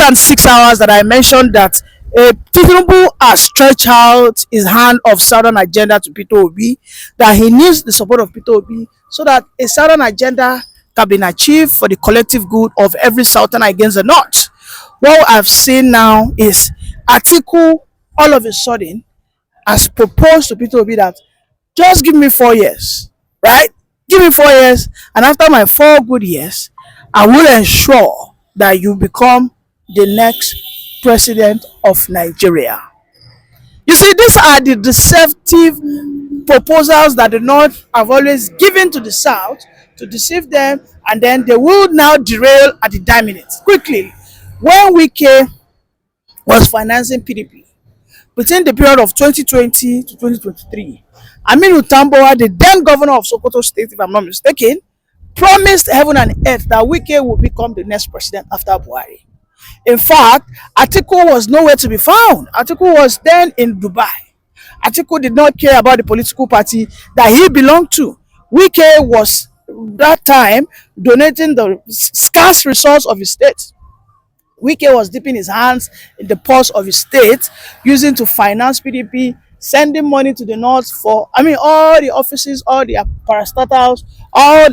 than 6 hours that I mentioned that Tinubu has stretched out his hand of Southern agenda to Peter Obi, that he needs the support of Peter Obi so that a Southern agenda can be achieved for the collective good of every Southern against the North. What I've seen now is Atiku all of a sudden has proposed to Peter Obi that just give me 4 years, right? Give me 4 years, and after my 4 good years, I will ensure that you become the next president of Nigeria. You see, these are the deceptive proposals that the North have always given to the South to deceive them, and then they will now derail at the dime minute. Quickly, when Wike was financing PDP between the period of 2020 to 2023, Aminu Tambowa, the then governor of Sokoto State, if I'm not mistaken, promised heaven and earth that Wike would become the next president after Buhari. In fact, Atiku was nowhere to be found. Atiku was then in Dubai. Atiku did not care about the political party that he belonged to. Wike was that time donating the scarce resource of his state. Wike was dipping his hands in the purse of his state, using to finance PDP, sending money to the North for, all the offices, all the parastatals, all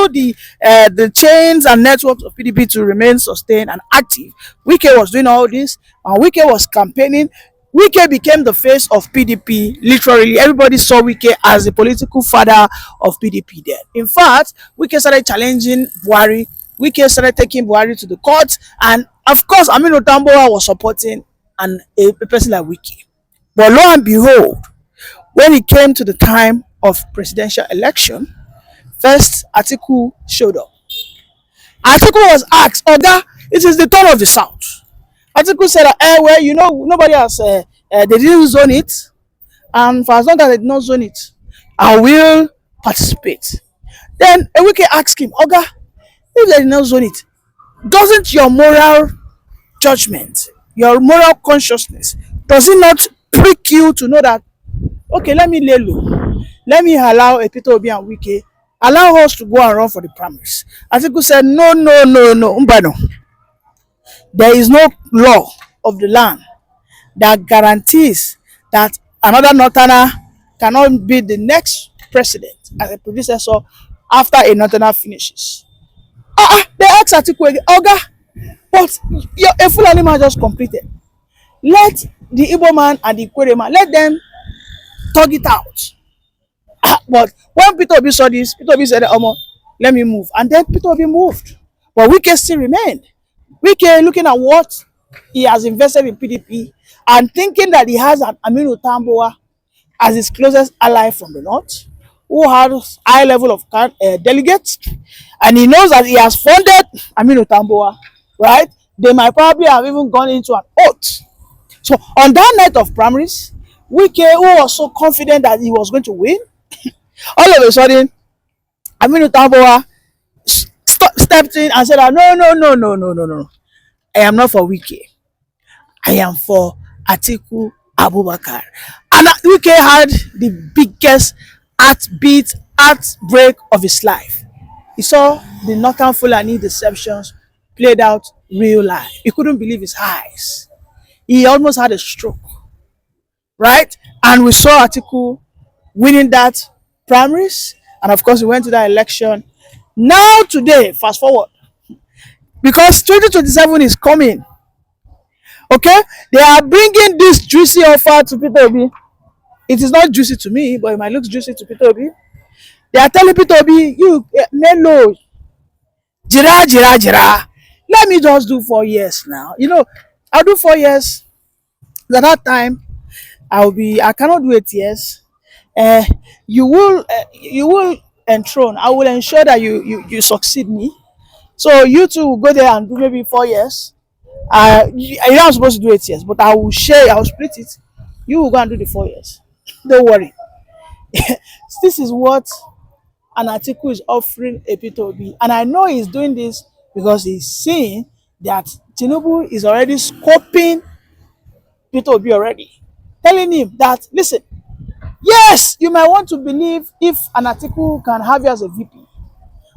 the chains and networks of PDP to remain sustained and active. Wike was doing all this, and Wike was campaigning. Wike became the face of PDP. Literally, everybody saw Wike as the political father of PDP then. In fact, Wike started challenging Buhari. Wike started taking Buhari to the court, and of course, Aminu Tambowa was supporting a person like Wike. But lo and behold, when it came to the time of presidential election, first Atiku showed up. Atiku was asked, Oga, it is the turn of the South. Atiku said, nobody has, they didn't zone it, and for as long as they did not zone it, I will participate. Then Wike asked him, Oga, if they did not zone it, doesn't your moral judgment, your moral consciousness, does it not prick you to know that, okay, let me lay low, let me allow a Peter Obi and Wike, allow us to go and run for the primaries? Atiku said, no, Mbano. There is no law of the land that guarantees that another Northerner cannot be the next president as a predecessor after a Northerner finishes. They asked Atiku again, Oga, but a Fulani man just completed. Let the Igbo man and the Ikwere man, let them talk it out. But when Peter Obi saw this, Peter Obi said, let me move. And then Peter Obi moved. But Wike still remained. Wike, looking at what he has invested in PDP and thinking that he has an Aminu Tambowa as his closest ally from the North, who has high level of delegates, and he knows that he has funded Aminu Tambowa, right? They might probably have even gone into an oath. So on that night of primaries, Wike, who was so confident that he was going to win, all of a sudden, Aminu Tambowa stepped in and said, no. I am not for Wike. I am for Atiku Abubakar. And Wike had the biggest heartbreak of his life. He saw the Northern Fulani deceptions played out real life. He couldn't believe his eyes. He almost had a stroke, right? And we saw Atiku winning that primaries, and of course, he went to that election. Now, today, fast forward, because 2027 is coming, okay? They are bringing this juicy offer to Peter Obi. It is not juicy to me, but it might look juicy to Peter Obi. They are telling Peter Obi, you, Melo, Jira. Let me just do 4 years now. I'll do 4 years. At that time, I cannot do 8 years. You will enthrone. I will ensure that you succeed me. So you two will go there and do maybe 4 years. You're not supposed to do 8 years, but I will split it. You will go and do the 4 years. Don't worry. This is what an Atiku is offering a Peter Obi. And I know he's doing this because he's seeing that Tinubu is already scoping Peter Obi already. Telling him that, listen, yes, you might want to believe if an Atiku can have you as a VP.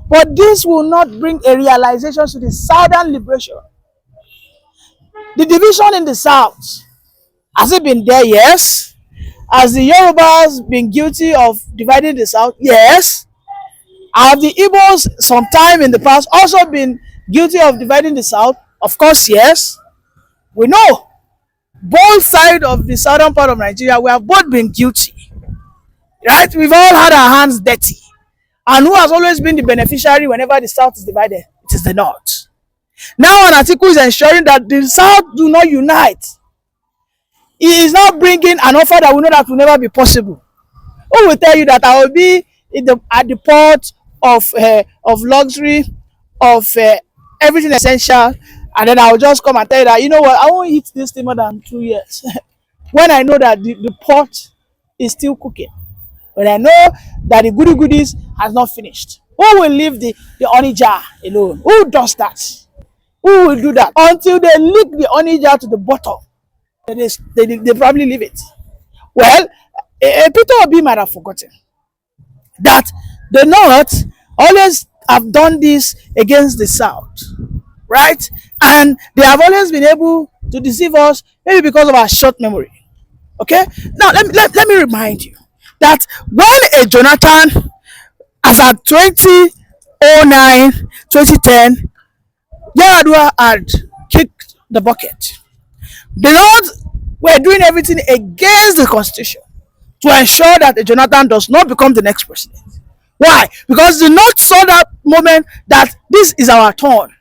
But this will not bring a realization to the Southern liberation. The division in the south, has it been there? Yes. Has the Yorubas been guilty of dividing the south? Yes. Have the Igbos sometime in the past also been guilty of dividing the south? Of course, yes. We know both sides of the southern part of Nigeria, we have both been guilty, right? We've all had our hands dirty. And who has always been the beneficiary whenever the south is divided? It is the north. Now, an Atiku is ensuring that the south do not unite. He is now bringing an offer that we know that will never be possible. Who will tell you that I will be at the port of luxury, of everything essential, and then I will just come and tell you that, you know what, I won't eat this thing more than 2 years when I know that the pot is still cooking, when I know that the goodies has not finished. Who will leave the honey jar alone? Who does that? Who will do that? Until they lick the honey jar to the bottom, they probably leave it. Well, Peter Obi might have forgotten that the North always have done this against the South, right? And they have always been able to deceive us, maybe because of our short memory. Okay? Now, let me remind you that when a Jonathan, as at 2009, 2010, Yaradua had kicked the bucket. The North were doing everything against the Constitution to ensure that a Jonathan does not become the next president. Why? Because the North saw that moment that this is our turn,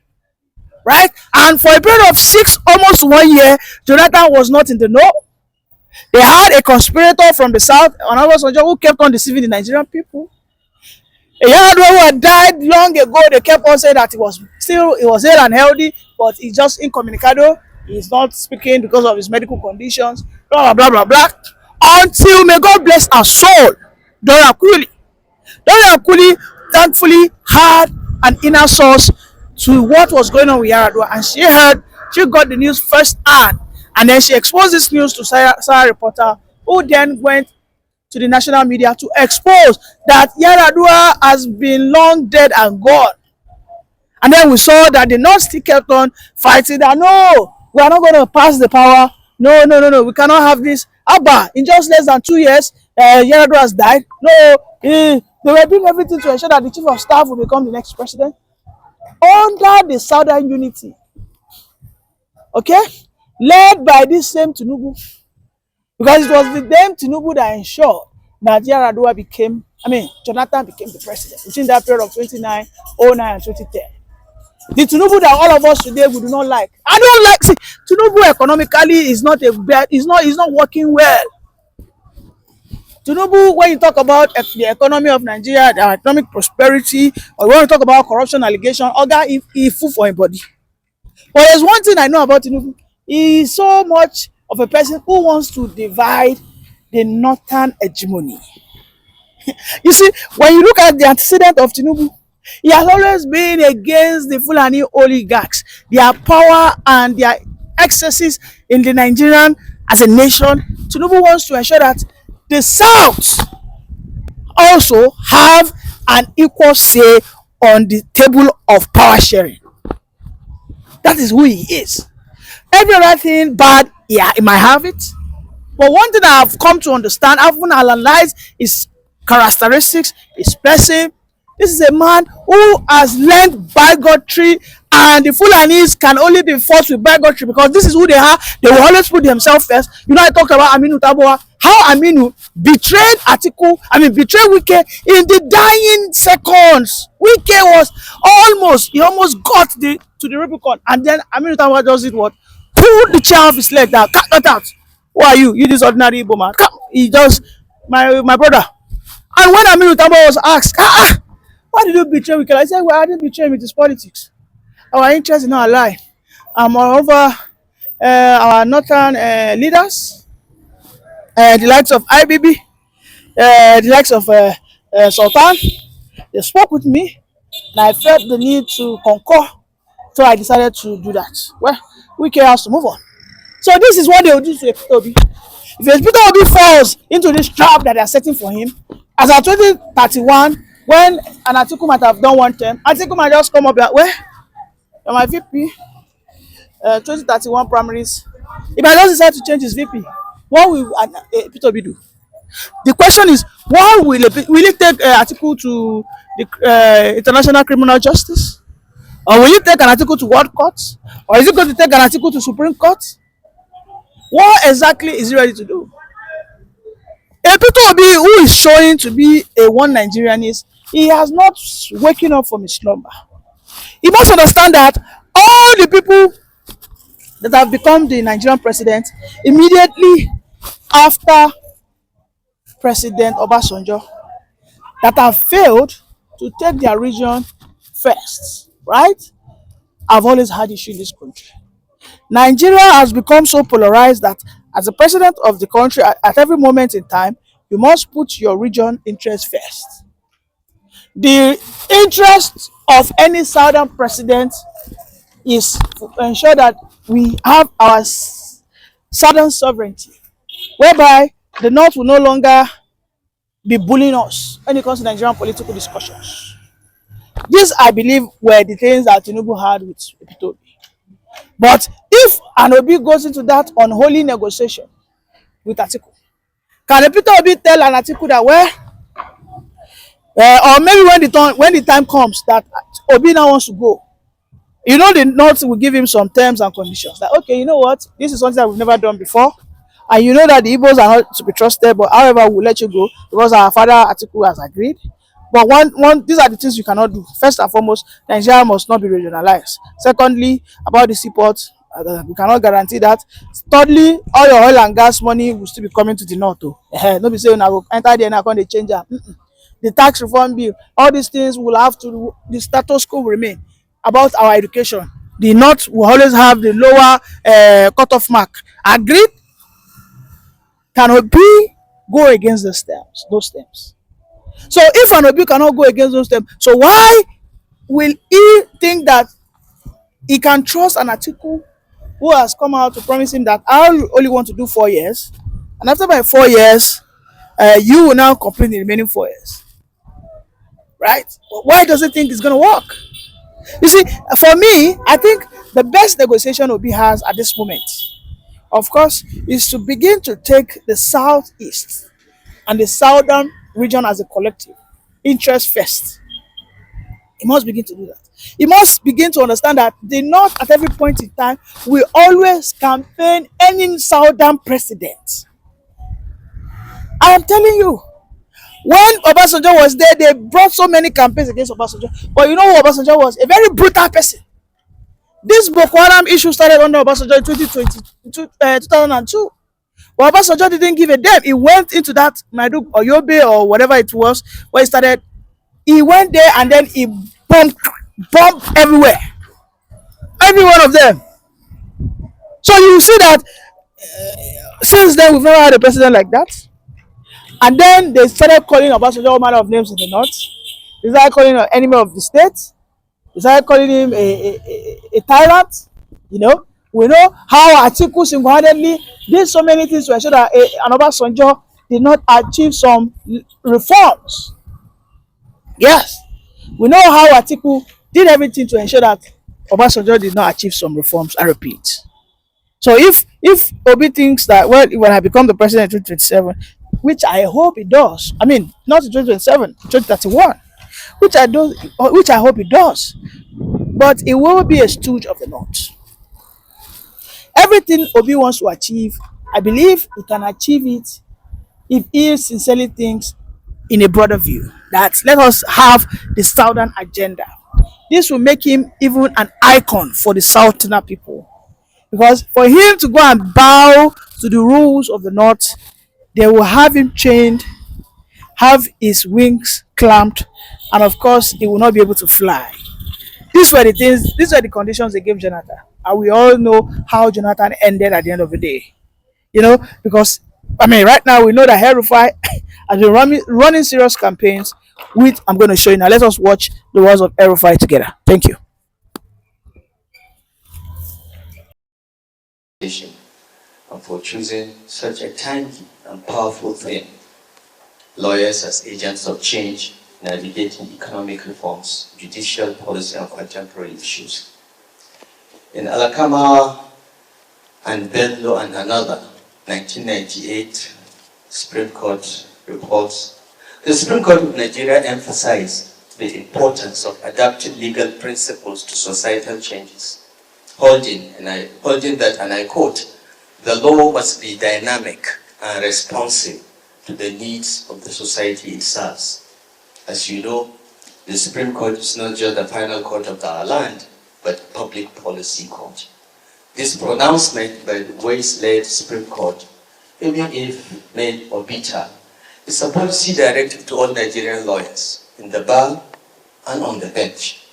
right? And for a period of almost 1 year, Jonathan was not in the know. They had a conspirator from the South, another soldier, who kept on deceiving the Nigerian people. A Yaradua who had died long ago, they kept on saying that he was hale and healthy, but he's just incommunicado. He's not speaking because of his medical conditions, blah, blah, blah, blah, blah. Until, may God bless our soul, Dora Kuli. Dora Kuli thankfully had an inner source to what was going on with Yaradua, and she got the news first hand, and then she exposed this news to Sarah Reporter, who then went to the national media to expose that Yaradua has been long dead and gone. And then we saw that the North still kept on fighting that no, we are not going to pass the power. No, we cannot have this. Abba, in just less than 2 years, Yaradua has died. No, they were doing everything to ensure that the chief of staff will become the next president under the Southern Unity. Okay? Led by this same Tinubu. Because it was the same Tinubu that ensured that Jonathan became the president within that period of 2009 and 2010. The Tinubu that all of us today we do not like. I don't like. See, Tinubu economically is not working well. Tinubu, when you talk about the economy of Nigeria, the economic prosperity, or when you talk about corruption allegation, Oga, he fool for anybody. But there's one thing I know about Tinubu. He is so much of a person who wants to divide the northern hegemony. You see, when you look at the antecedent of Tinubu, he has always been against the Fulani oligarchs, their power and their excesses in the Nigerian as a nation. Tinubu wants to ensure that the South also have an equal say on the table of power sharing. That is who he is. Every other thing bad, yeah, he might have it. But one thing I have come to understand, I've even analyzed his characteristics, his person. This is a man who has learned bigotry, and the Fulanis can only be forced with bigotry because this is who they are. They will always put themselves first. You know, I talked about Aminu Taboa, how Aminu betrayed betrayed Wike in the dying seconds. Wike he almost got to the Rubicon, and then Aminu Taboa just did what? Pulled the chair off his leg down, cut out. Who are you? You this ordinary Igbo man. He just, my brother. And when Aminu Taboa was asked, why did you betray Wike? I said, well, I didn't betray him, it is politics. Our interest is not aligned. And moreover, our northern leaders, the likes of IBB, the likes of Sultan, they spoke with me, and I felt the need to concur. So I decided to do that. Well, Wike has to move on. So this is what they will do to Peter Obi. If Peter Obi falls into this trap that they are setting for him, as at 2031, when an Atiku might have done one term, Atiku might just come up like, well, you're my VP. 2031 primaries, if I just decide to change his VP, what will Peter Obi do? The question is, why will it take Atiku to the International Criminal Justice? Or will it take an article to World Court? Or is it going to take an article to Supreme Court? What exactly is he ready to do? A Peter Obi who is showing to be a one Nigerianist, he has not waken up from his slumber. He must understand that all the people that have become the Nigerian president immediately after President Obasanjo that have failed to take their region first, right? I've always had issue in this country. Nigeria has become so polarized that as the president of the country, at every moment in time, you must put your region interest first. The interest of any southern president is to ensure that we have our southern sovereignty, whereby the north will no longer be bullying us when it comes to Nigerian political discussions. These, I believe, were the things that Tinubu had with Peter Obi. But if an Obi goes into that unholy negotiation with Atiku, can Peter Obi tell an Atiku that, well, or maybe when the time comes that Obi now wants to go, you know, the North will give him some terms and conditions. Like, okay, you know what, this is something that we've never done before, and you know that the Igbos are not to be trusted, but however, we'll let you go because our father Atiku has agreed. But these are the things you cannot do. First and foremost, Nigeria must not be regionalized. Secondly, about the seaport, we cannot guarantee that. Thirdly, all your oil and gas money will still be coming to the north. No be saying I will enter there and I can't change that. The tax reform bill, all these things will have to, the status quo will remain. About our education, the north will always have the lower cutoff mark. Agreed? Can Obi go against those terms? So if an Obi cannot go against those terms, so why will he think that he can trust an Atiku who has come out to promise him that I only want to do 4 years, and after my 4 years, you will now complete the remaining 4 years, right? Why does he think it's going to work? You see, for me, I think the best negotiation Obi has at this moment, of course, is to begin to take the southeast and the southern region as a collective interest first. He must begin to do that. He must begin to understand that the North at every point in time will always campaign any southern president. I am telling you, when Obasanjo was there, they brought so many campaigns against Obasanjo. But you know who Obasanjo was? A very brutal person. This Boko Haram issue started under Obasanjo in 2002. But Obasanjo didn't give a damn. He went into that Maidug or Yobe or whatever it was where he started. He went there and then he bombed everywhere. Every one of them. So you see that since then we've never had a president like that. And then they started calling Obasanjo all manner of names in the north. They started calling him an enemy of the state. They started calling him a tyrant. You know, we know how Atiku single-handedly did so many things to ensure that an Obasanjo did not achieve some reforms. Yes, we know how Atiku did everything to ensure that Obasanjo did not achieve some reforms. I repeat. So if Obi thinks that, well, when I become the president in 2027, which I hope he does, I mean, not in 2027, 2031, which I hope he does, but it will be a stooge of the North. Everything Obi wants to achieve, I believe he can achieve it if he sincerely thinks in a broader view that let us have the southern agenda. This will make him even an icon for the southerner people. Because for him to go and bow to the rules of the north, they will have him chained, have his wings clamped, and of course, he will not be able to fly. These were the conditions they gave Jonathan. And we all know how Jonathan ended at the end of the day. You know, because, I mean, right now we know that El-Rufai has been running serious campaigns with, I'm going to show you now. Let us watch the words of El-Rufai together. Thank you. And for choosing such a timely and powerful theme, lawyers as agents of change, navigating economic reforms, judicial policy, and contemporary issues. In Alakama and Bello and another, 1998 Supreme Court reports, the Supreme Court of Nigeria emphasized the importance of adapting legal principles to societal changes, holding that, and I quote, the law must be dynamic and responsive to the needs of the society it serves. As you know, the Supreme Court is not just the final court of our land, but public policy court. This pronouncement by the West-led Supreme Court, even if made or bitter, is a policy directive to all Nigerian lawyers in the bar and on the bench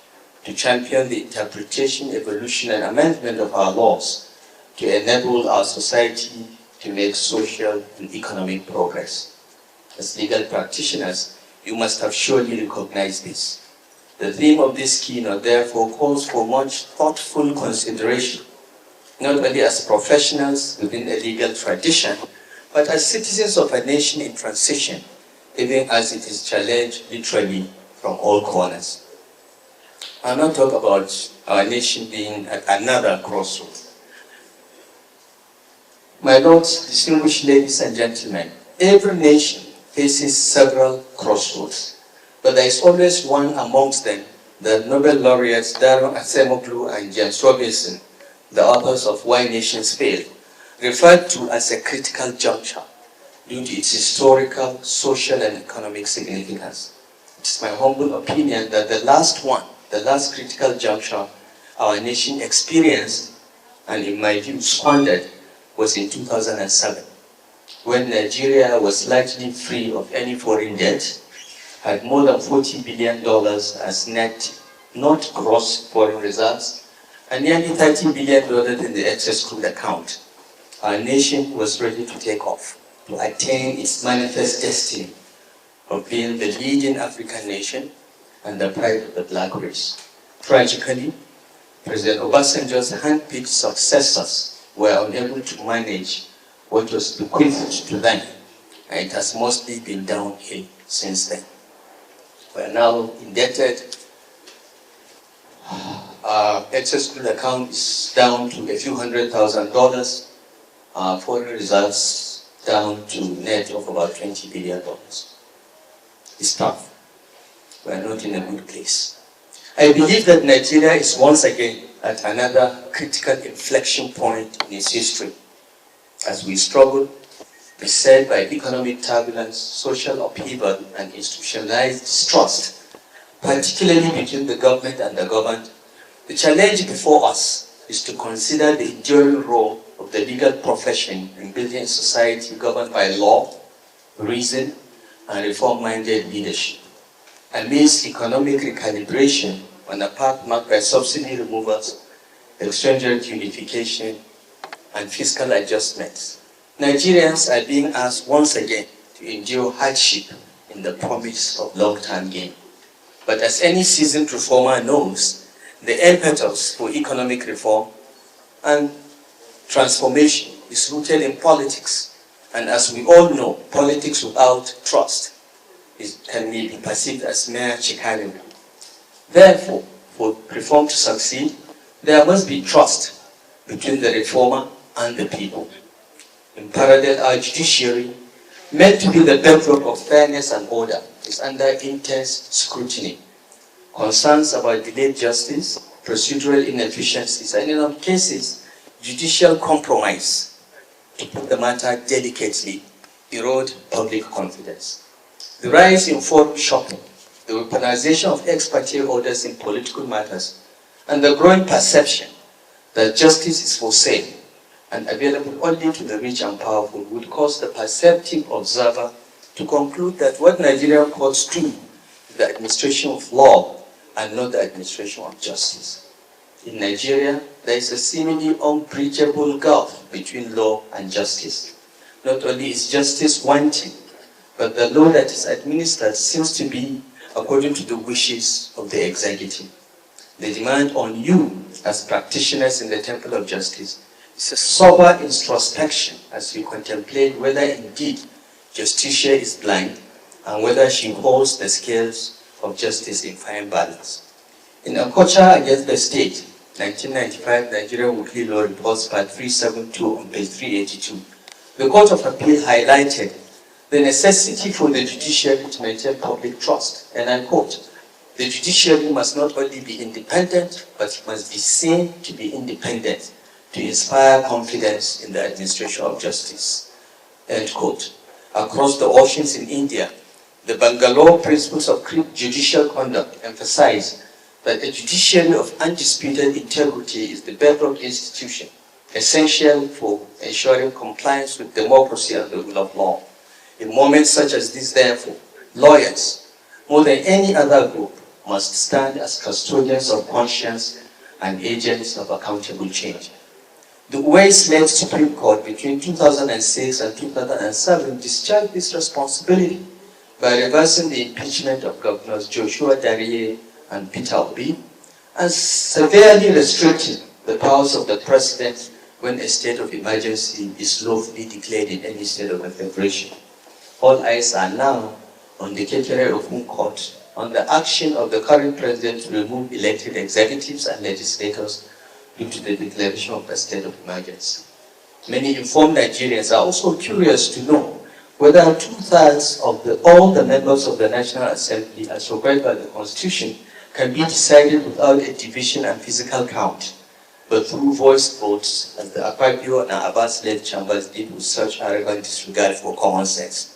to champion the interpretation, evolution, and amendment of our laws to enable our society to make social and economic progress. As legal practitioners, you must have surely recognized this. The theme of this keynote, therefore, calls for much thoughtful consideration, not only as professionals within a legal tradition, but as citizens of a nation in transition, even as it is challenged literally from all corners. I'll not talk about our nation being at another crossroads. My lords, distinguished ladies and gentlemen, every nation faces several crossroads, but there is always one amongst them that Nobel laureates Daron Acemoglu and James Robinson, the authors of Why Nations Fail, referred to as a critical juncture due to its historical, social, and economic significance. It is my humble opinion that the last critical juncture our nation experienced, and in my view squandered, was in 2007, when Nigeria was largely free of any foreign debt, had more than $40 billion as net, not gross foreign reserves, and nearly $30 billion in the excess crude account. Our nation was ready to take off, to attain its manifest destiny of being the leading African nation and the pride of the black race. Tragically, President Obasanjo's hand-picked successors were unable to manage what was bequeathed to them, and it has mostly been downhill since then. We are now indebted. Our excess crude account is down to a few $100,000. Our foreign reserves down to net of about $20 billion. It's tough. We are not in a good place. I believe that Nigeria is once again at another critical inflection point in its history, as we struggle, beset by economic turbulence, social upheaval, and institutionalized distrust, particularly between the government and the governed. The challenge before us is to consider the enduring role of the legal profession in building a society governed by law, reason, and reform-minded leadership. Amidst economic recalibration on a path marked by subsidy removals, exchange rate unification, and fiscal adjustments, Nigerians are being asked once again to endure hardship in the promise of long-term gain. But as any seasoned reformer knows, the impetus for economic reform and transformation is rooted in politics. And as we all know, politics without trust can be perceived as mere chicanery. Therefore, for reform to succeed, there must be trust between the reformer and the people. In parallel, our judiciary, meant to be the bedrock of fairness and order, is under intense scrutiny. Concerns about delayed justice, procedural inefficiencies, and in some cases, judicial compromise, to put the matter delicately, erode public confidence. The rise in forum shopping, the weaponization of ex parte orders in political matters, and the growing perception that justice is for sale and available only to the rich and powerful would cause the perceptive observer to conclude that what Nigerian courts do is the administration of law and not the administration of justice. In Nigeria, there is a seemingly unbridgeable gulf between law and justice. Not only is justice wanting, but the law that is administered seems to be according to the wishes of the executive. The demand on you as practitioners in the temple of justice is a sober introspection as you contemplate whether indeed Justitia is blind and whether she holds the scales of justice in fine balance. In a culture against the state, 1995 Nigeria Weekly Law Reports Part 372 on page 382. The Court of Appeal highlighted the necessity for the judiciary to maintain public trust, and I quote, "The judiciary must not only be independent, but it must be seen to be independent to inspire confidence in the administration of justice." End quote. Across the oceans in India, the Bangalore Principles of Judicial Conduct emphasize that a judiciary of undisputed integrity is the bedrock institution essential for ensuring compliance with democracy and the rule of law. In moments such as this, therefore, lawyers, more than any other group, must stand as custodians of conscience and agents of accountable change. The Uwais-led Supreme Court between 2006 and 2007 discharged this responsibility by reversing the impeachment of Governors Joshua Darie and Peter Obi, and severely restricting the powers of the President when a state of emergency is lawfully declared in any state of the Federation. All eyes are now on the Ketere Okun Court on the action of the current President to remove elected executives and legislators due to the declaration of a state of emergency. Many informed Nigerians are also curious to know whether 2/3 of all the members of the National Assembly, as required by the Constitution, can be decided without a division and physical count, but through voice votes, as the Akpabio and Abbas-led chambers did with such arrogant disregard for common sense.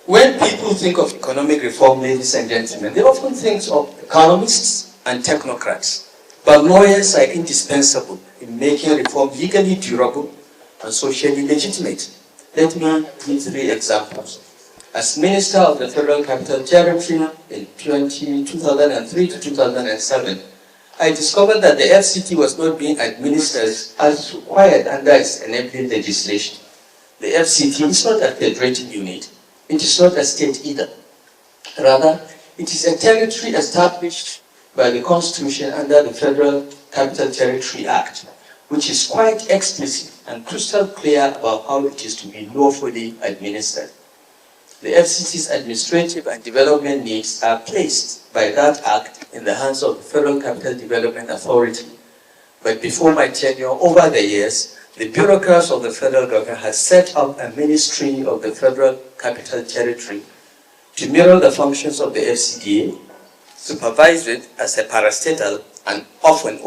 When people think of economic reform, ladies and gentlemen, they often think of economists and technocrats. But lawyers are indispensable in making reform legally durable and socially legitimate. Let me give 3 examples. As Minister of the Federal Capital Territory in 2003 to 2007, I discovered that the FCT was not being administered as required under its enabling legislation. The FCT is not a federating unit. It is not a state either. Rather, it is a territory established by the Constitution under the Federal Capital Territory Act, which is quite explicit and crystal clear about how it is to be lawfully administered. The FCT's administrative and development needs are placed by that act in the hands of the Federal Capital Development Authority. But before my tenure, over the years, the bureaucrats of the federal government had set up a ministry of the Federal Capital Territory to mirror the functions of the FCDA, supervise it as a parastatal and often